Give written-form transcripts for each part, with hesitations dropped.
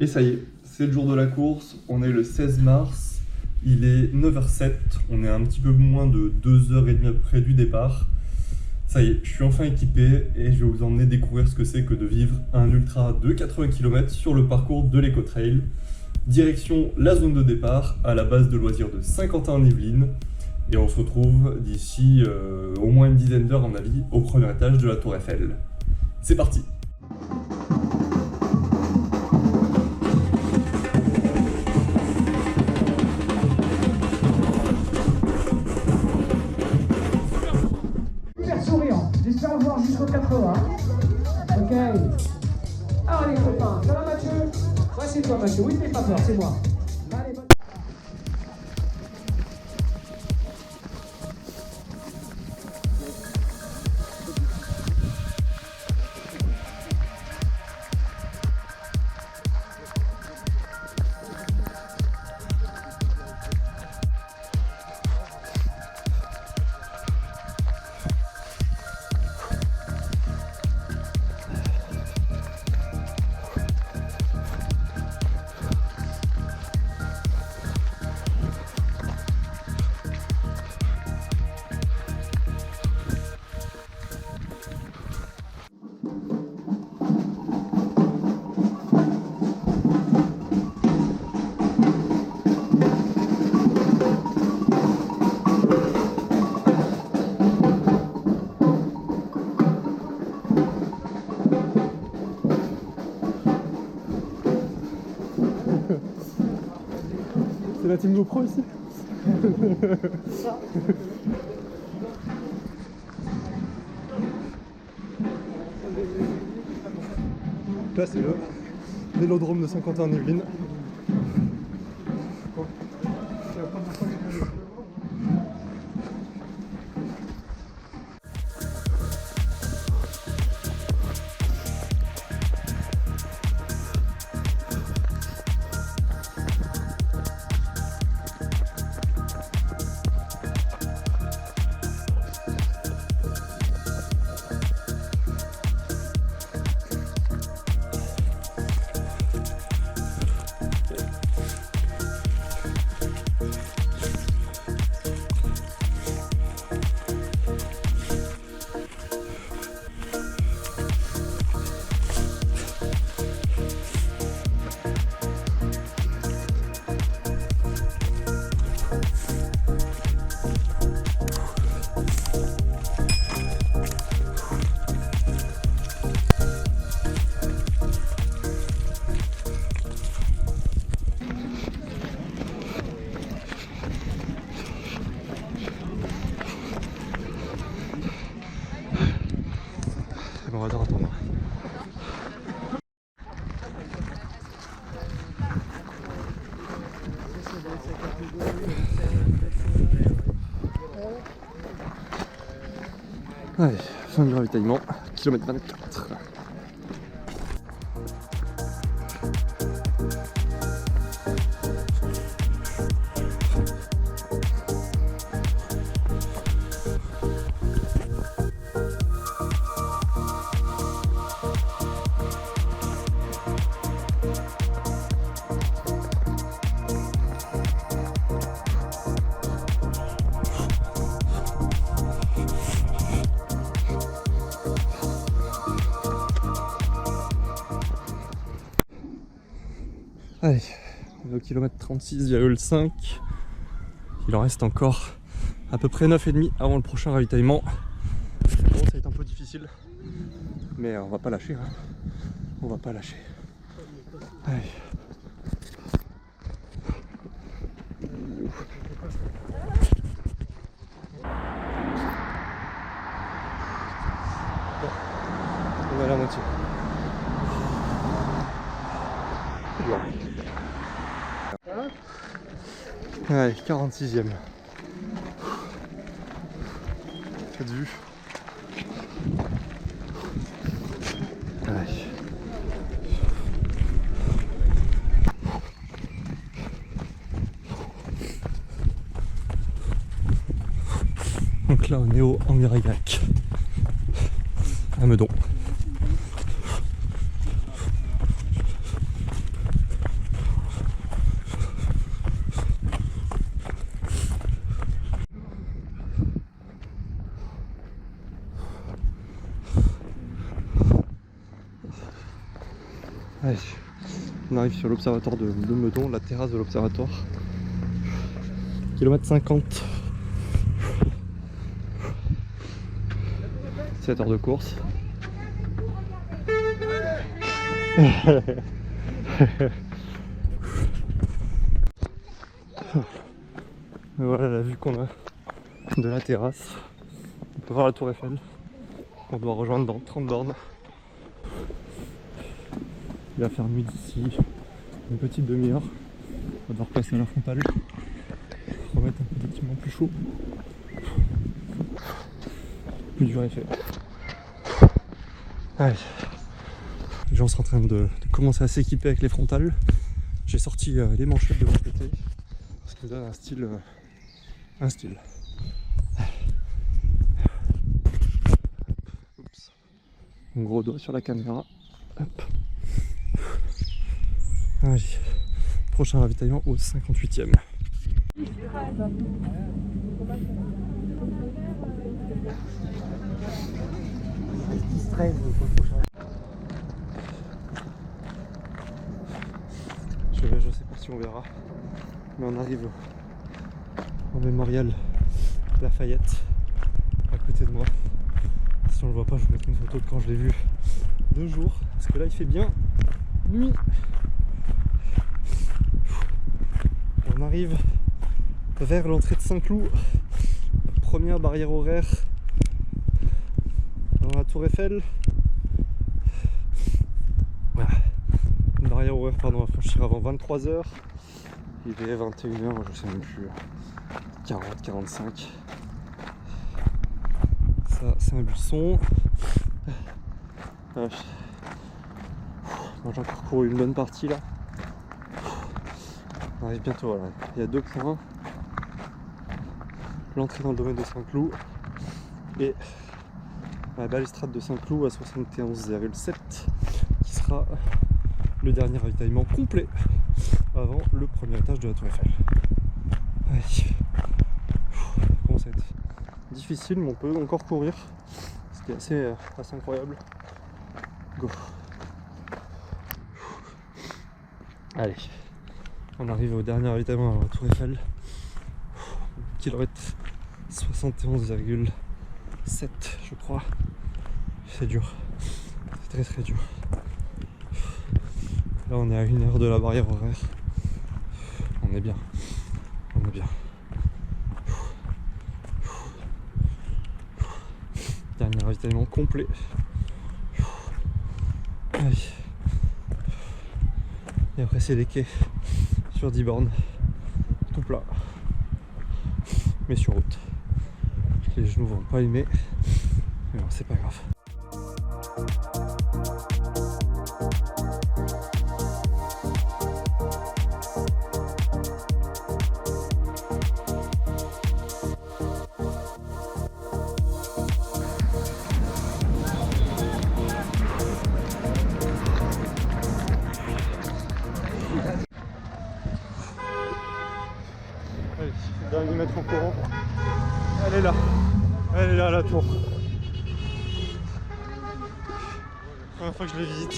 Et ça y est, c'est le jour de la course, on est le 16 mars, il est 9h07, on est un petit peu moins de 2h30 près du départ. Ça y est, je suis enfin équipé et je vais vous emmener découvrir ce que c'est que de vivre un ultra de 80 km sur le parcours de l'Ecotrail. Direction la zone de départ, à la base de loisirs de Saint-Quentin-en-Yvelines. Et on se retrouve d'ici au moins une dizaine d'heures, à mon avis, au premier étage de la Tour Eiffel. C'est parti! Souriant, j'espère voir jusqu'au 80. Ok. Alors les copains, ça va Mathieu? Ouais, c'est toi Mathieu, oui, n'aie pas peur, c'est moi. Allez, bonne... C'est la team GoPro ici. Là c'est le vélodrome de Saint-Quentin-en-Yvelines. On va devoir attendre. Allez, fin du ravitaillement, kilomètre 24. Allez, on est au kilomètre 36,5. Il en reste encore à peu près 9,5 avant le prochain ravitaillement. Bon, ça va être un peu difficile, mais on va pas lâcher. Hein. On va pas lâcher. Allez. Bon, on est à la moitié. Allez, 46e. Faites vue. Allez. Donc là on est au hangar Y. À Meudon. Allez, on arrive sur l'observatoire de Meudon, la terrasse de l'observatoire. Kilomètre 50. 7 heures de course. Voilà la vue qu'on a de la terrasse. On peut voir la tour Eiffel. On doit rejoindre dans 30 bornes. Il va faire nuit d'ici une petite demi-heure. On va devoir passer à la frontale. Remettre un peu d'équipement plus chaud. Plus dur effet. Allez. Les gens sont en train de commencer à s'équiper avec les frontales. J'ai sorti les manchettes de mon côté. Ce qui me donne un style. Oups. Mon gros doigt sur la caméra. Hop. Allez. Prochain ravitaillement au 58e. Je sais pas si on verra, mais on arrive au mémorial Lafayette à côté de moi. Si on le voit pas, je vous mettrai une photo de quand je l'ai vu 2 jours, parce que là il fait bien nuit. On arrive vers l'entrée de Saint-Cloud, première barrière horaire dans la tour Eiffel. Voilà. Une barrière horaire à franchir avant 23h. Il est 21h, je sais même plus, 40, 45. Ça c'est un buisson. Moi j'ai encore couru une bonne partie là. On arrive bientôt, voilà. Il y a 2 points. L'entrée dans le domaine de Saint-Cloud et la balustrade de Saint-Cloud à 71,7 qui sera le dernier ravitaillement complet avant le premier étage de la tour Eiffel. Allez. Ça commence à être difficile, mais on peut encore courir, ce qui est assez incroyable. Go. Allez, on arrive au dernier ravitaillement à la tour Eiffel. Kilomètre 71,7 je crois. C'est dur, c'est très dur. Là on est à 1 heure de la barrière horaire. On est bien. Dernier ravitaillement complet. Allez. Et après c'est les quais sur 10 bornes. Tout plat. Mais sur route. Les genoux vont pas aimer. Mais bon, c'est pas grave. Allez, dernier mètre en courant. Elle est là la tour. Première fois que je le visite.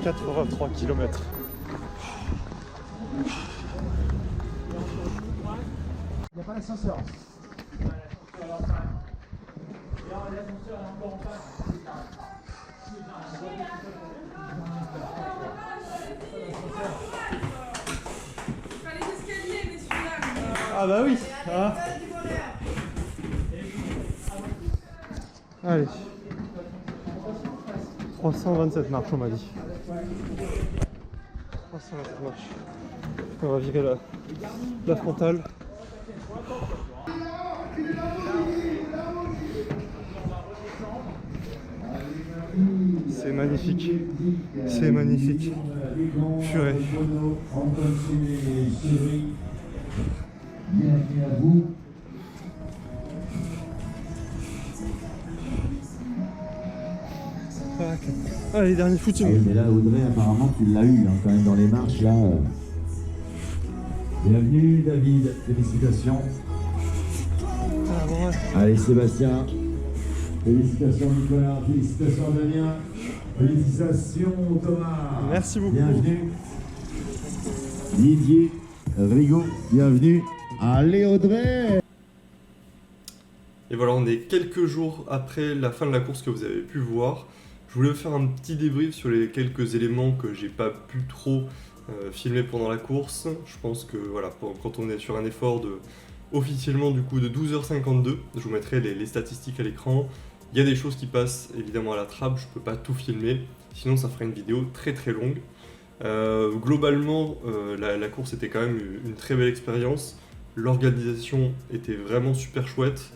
83 km. Il n'y a pas d'ascenseur. Ah bah oui, hein. Allez. 327 marches on m'a dit. 327 marches. On va virer la frontale. C'est magnifique. C'est magnifique. Purée. Bienvenue à vous. Allez, dernier footing. Mais là, Audrey, apparemment, tu l'as eu quand même dans les marches là. Bienvenue, David. Félicitations. Ah, bon, ouais. Allez, Sébastien. Félicitations Nicolas, félicitations Damien, félicitations Thomas. Merci beaucoup. Bienvenue. Didier, Rigaud, bienvenue. Allez Audrey. Et voilà, on est quelques jours après la fin de la course que vous avez pu voir. Je voulais faire un petit débrief sur les quelques éléments que j'ai pas pu trop filmer pendant la course. Je pense que voilà, quand on est sur un effort de officiellement du coup de 12h52, je vous mettrai les statistiques à l'écran. Il y a des choses qui passent évidemment à la trappe, je peux pas tout filmer, sinon ça ferait une vidéo très très longue. Globalement, la course était quand même une très belle expérience. L'organisation était vraiment super chouette.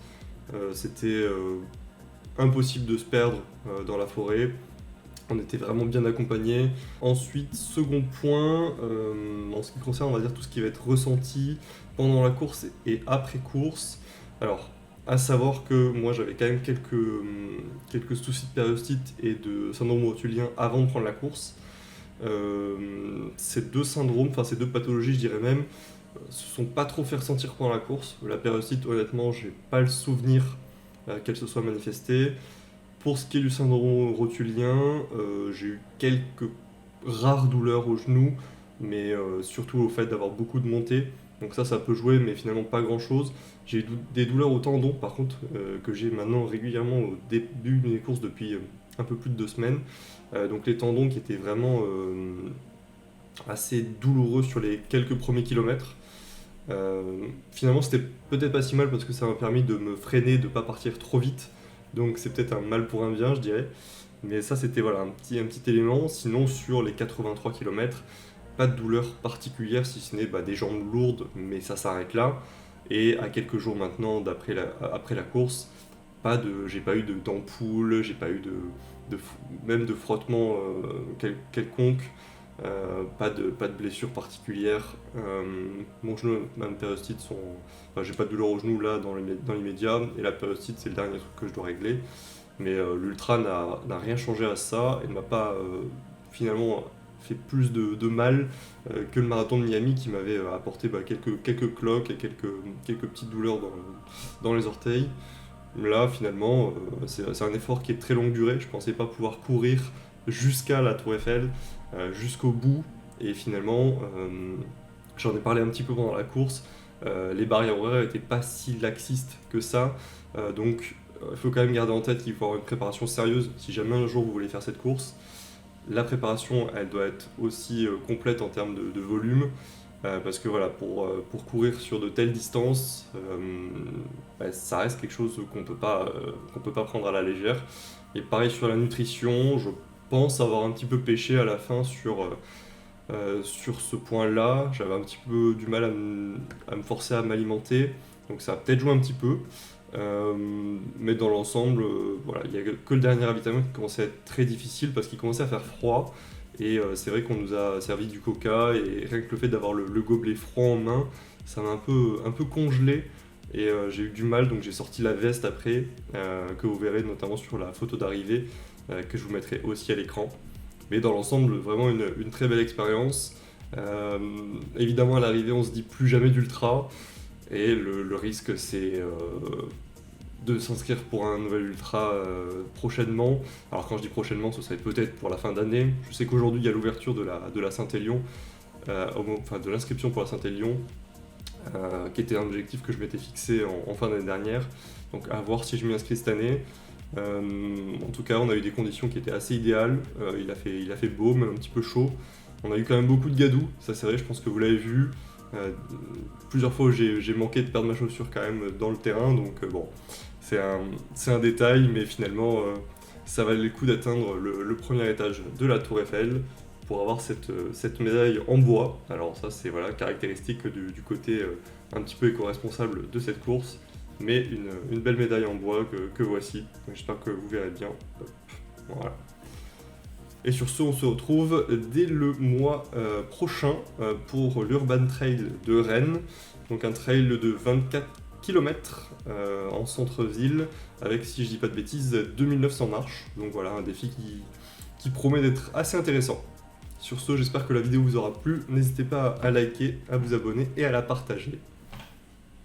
C'était impossible de se perdre dans la forêt. On était vraiment bien accompagnés. Ensuite, second point, en ce qui concerne, on va dire, tout ce qui va être ressenti pendant la course et après course. Alors, à savoir que moi, j'avais quand même quelques soucis de périostite et de syndrome rotulien avant de prendre la course. Ces deux syndromes, enfin ces deux pathologies, je dirais même, se sont pas trop fait ressentir pendant la course. La périostite, honnêtement, j'ai pas le souvenir qu'elle se soit manifestée. Pour ce qui est du syndrome rotulien, j'ai eu quelques rares douleurs au genou, mais surtout au fait d'avoir beaucoup de montées. Donc ça peut jouer, mais finalement pas grand chose. J'ai eu des douleurs au tendon, par contre, que j'ai maintenant régulièrement au début de mes courses depuis un peu plus de 2 semaines. Donc les tendons qui étaient vraiment assez douloureux sur les quelques premiers kilomètres. Finalement, c'était peut-être pas si mal parce que ça m'a permis de me freiner, de ne pas partir trop vite. Donc c'est peut-être un mal pour un bien, je dirais. Mais ça, c'était voilà, un petit élément. Sinon, sur les 83 km, pas de douleur particulière, si ce n'est des jambes lourdes, mais ça s'arrête là. Et à quelques jours maintenant, après la course, j'ai pas eu d'ampoule, j'ai pas eu même de frottement quelconque. Pas de blessure particulière. Mon genou, ma périostite j'ai pas de douleur au genou là dans l'immédiat, et la périostite c'est le dernier truc que je dois régler. Mais l'ultra n'a rien changé à ça et ne m'a pas finalement fait plus de mal que le marathon de Miami qui m'avait apporté quelques cloques et quelques petites douleurs dans les orteils. Là finalement c'est un effort qui est de très longue durée. Je pensais pas pouvoir courir jusqu'à la Tour Eiffel, jusqu'au bout, et finalement j'en ai parlé un petit peu pendant la course, les barrières horaires n'étaient pas si laxistes que ça, donc il faut quand même garder en tête qu'il faut avoir une préparation sérieuse si jamais un jour vous voulez faire cette course. La préparation elle doit être aussi complète en termes de volume, parce que voilà, pour courir sur de telles distances, ça reste quelque chose qu'on peut pas prendre à la légère. Et pareil sur la nutrition, je pense avoir un petit peu pêché à la fin sur ce point-là. J'avais un petit peu du mal à me forcer à m'alimenter, donc ça a peut-être joué un petit peu. Mais dans l'ensemble, voilà, il n'y a que le dernier ravitaillement qui commençait à être très difficile parce qu'il commençait à faire froid. Et c'est vrai qu'on nous a servi du coca, et rien que le fait d'avoir le gobelet froid en main, ça m'a un peu congelé. Et j'ai eu du mal, donc j'ai sorti la veste après, que vous verrez notamment sur la photo d'arrivée, que je vous mettrai aussi à l'écran. Mais dans l'ensemble, vraiment une très belle expérience. Évidemment, à l'arrivée, on se dit plus jamais d'ultra. Et le risque, c'est de s'inscrire pour un nouvel ultra prochainement. Alors quand je dis prochainement, ce serait peut-être pour la fin d'année. Je sais qu'aujourd'hui, il y a l'ouverture de la Saint-Élion, de l'inscription pour la Saint-Élion, qui était un objectif que je m'étais fixé en fin d'année dernière. Donc à voir si je m'y inscris cette année. En tout cas, on a eu des conditions qui étaient assez idéales. Il a fait beau, même un petit peu chaud. On a eu quand même beaucoup de gadou, ça c'est vrai, je pense que vous l'avez vu. Plusieurs fois j'ai manqué de perdre ma chaussure quand même dans le terrain, donc bon, c'est un détail, mais finalement ça valait le coup d'atteindre le premier étage de la Tour Eiffel pour avoir cette médaille en bois. Alors ça c'est voilà, caractéristique du côté un petit peu éco-responsable de cette course, mais une belle médaille en bois que voici. Donc, j'espère que vous verrez bien. Hop, voilà. Et sur ce, on se retrouve dès le mois prochain pour l'Urban Trail de Rennes. Donc un trail de 24 km en centre-ville avec, si je dis pas de bêtises, 2900 marches. Donc voilà, un défi qui promet d'être assez intéressant. Sur ce, j'espère que la vidéo vous aura plu. N'hésitez pas à liker, à vous abonner et à la partager.